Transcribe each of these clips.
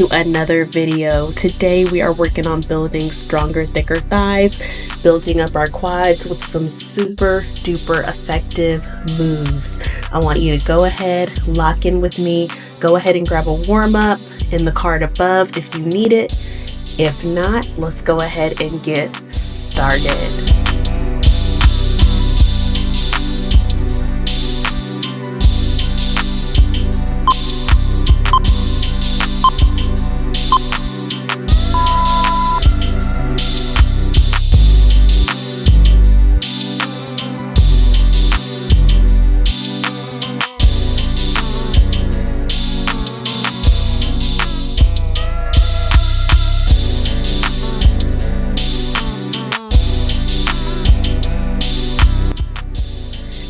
to another video. Today we are working on building stronger, thicker thighs, building up our quads with some super duper effective moves. I want you to go ahead, lock in with me, go ahead and grab a warm-up in the card above if you need it. If not, let's go ahead and get started.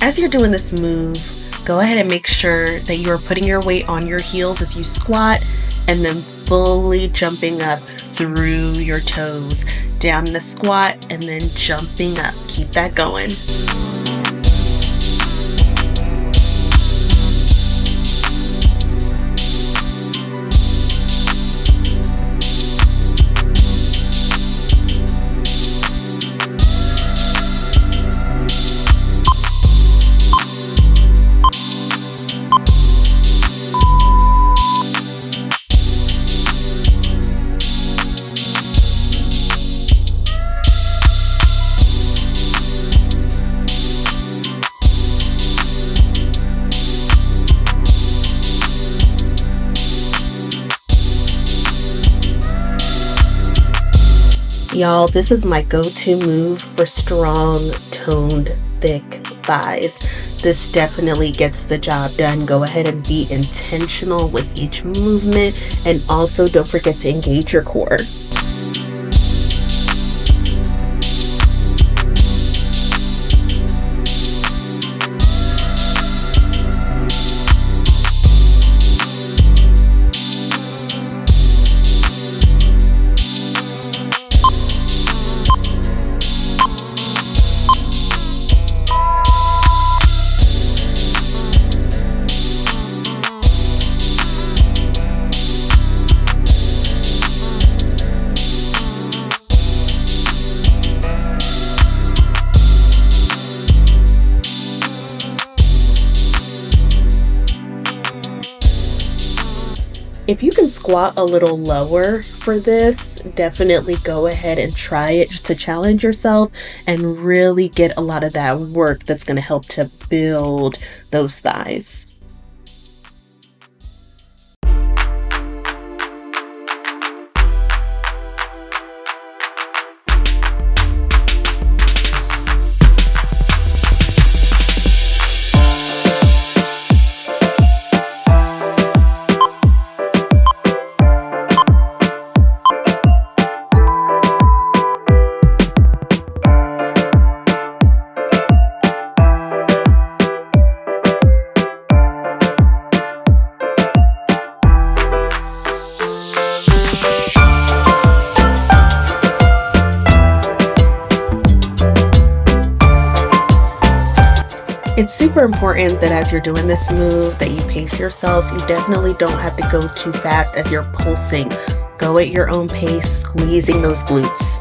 As you're doing this move, go ahead and make sure that you are putting your weight on your heels as you squat and then fully jumping up through your toes, down in the squat and then jumping up. Keep that going. Y'all, this is my go-to move for strong, toned, thick thighs. This definitely gets the job done. Go ahead and be intentional with each movement, and also don't forget to engage your core. If you can squat a little lower for this, definitely go ahead and try it just to challenge yourself and really get a lot of that work that's going to help to build those thighs. It's super important that as you're doing this move that you pace yourself. You definitely don't have to go too fast as you're pulsing. Go at your own pace, squeezing those glutes.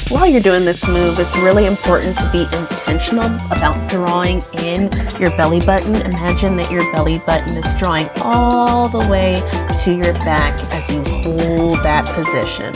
While you're doing this move, it's really important to be intentional about drawing in your belly button. Imagine that your belly button is drawing all the way to your back as you hold that position.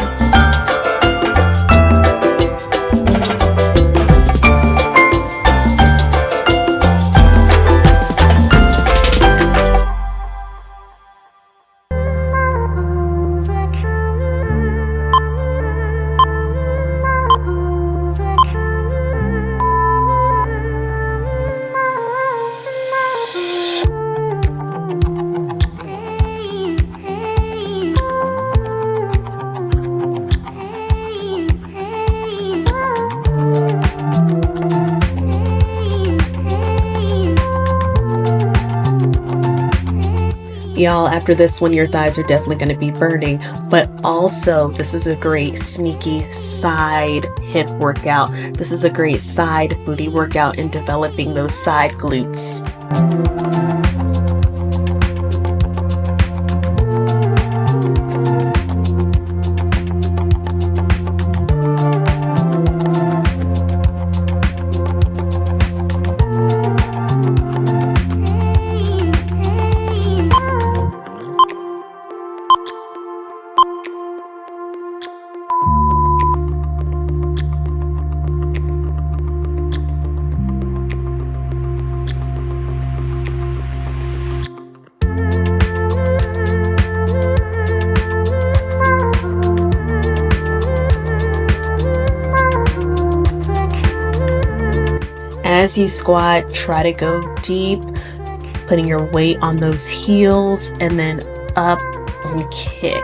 y'all, after this one, your thighs are definitely going to be burning, but also this is a great sneaky side hip workout. This is a great side booty workout in developing those side glutes. As you squat, try to go deep, putting your weight on those heels and then up and kick.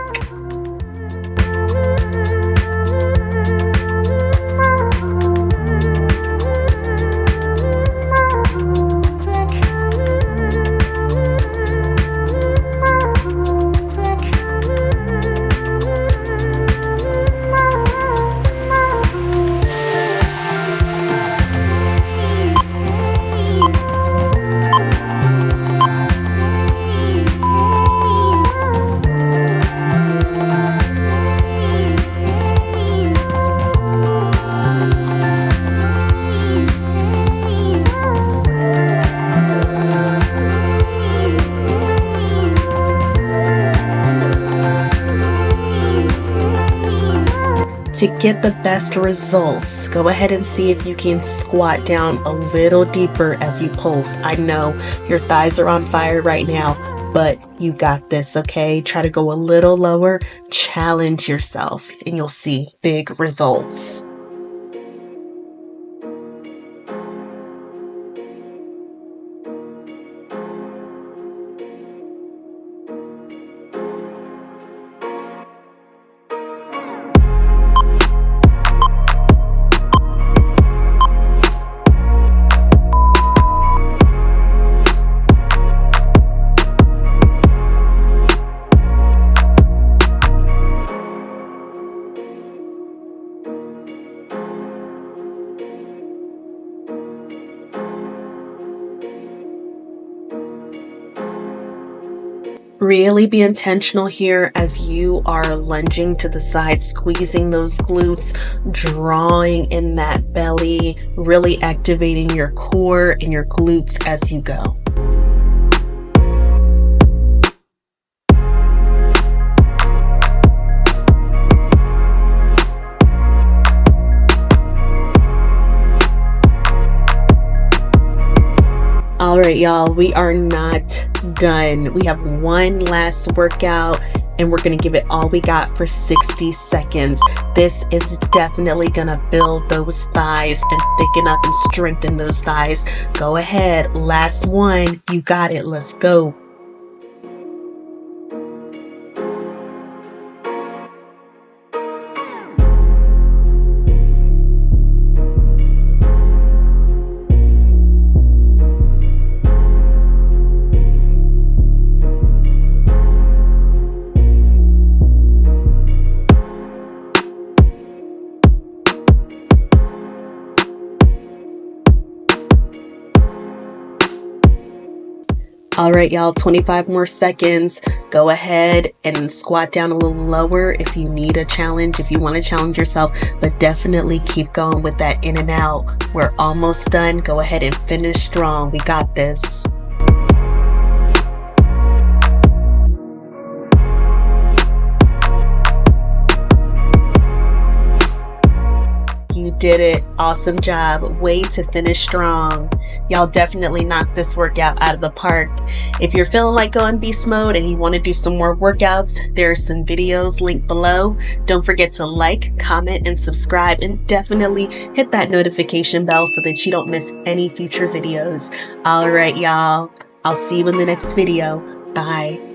To get the best results, go ahead and see if you can squat down a little deeper as you pulse. I know your thighs are on fire right now, but you got this, okay? Try to go a little lower, challenge yourself, and you'll see big results. Really be intentional here as you are lunging to the side, squeezing those glutes, drawing in that belly, really activating your core and your glutes as you go. All right, y'all, we are not done. We have one last workout and we're going to give it all we got for 60 seconds. This is definitely going to build those thighs and thicken up and strengthen those thighs. Go ahead. Last one. You got it. Let's go. All right, y'all, 25 more seconds. Go ahead and squat down a little lower if you need a challenge, if you want to challenge yourself, but definitely keep going with that in and out. We're almost done. Go ahead and finish strong. We got this. You did it. Awesome job. Way to finish strong. Y'all definitely knocked this workout out of the park. If you're feeling like going beast mode and you want to do some more workouts, there are some videos linked below. Don't forget to like, comment, and subscribe, and definitely hit that notification bell so that you don't miss any future videos. All right, y'all. I'll see you in the next video. Bye.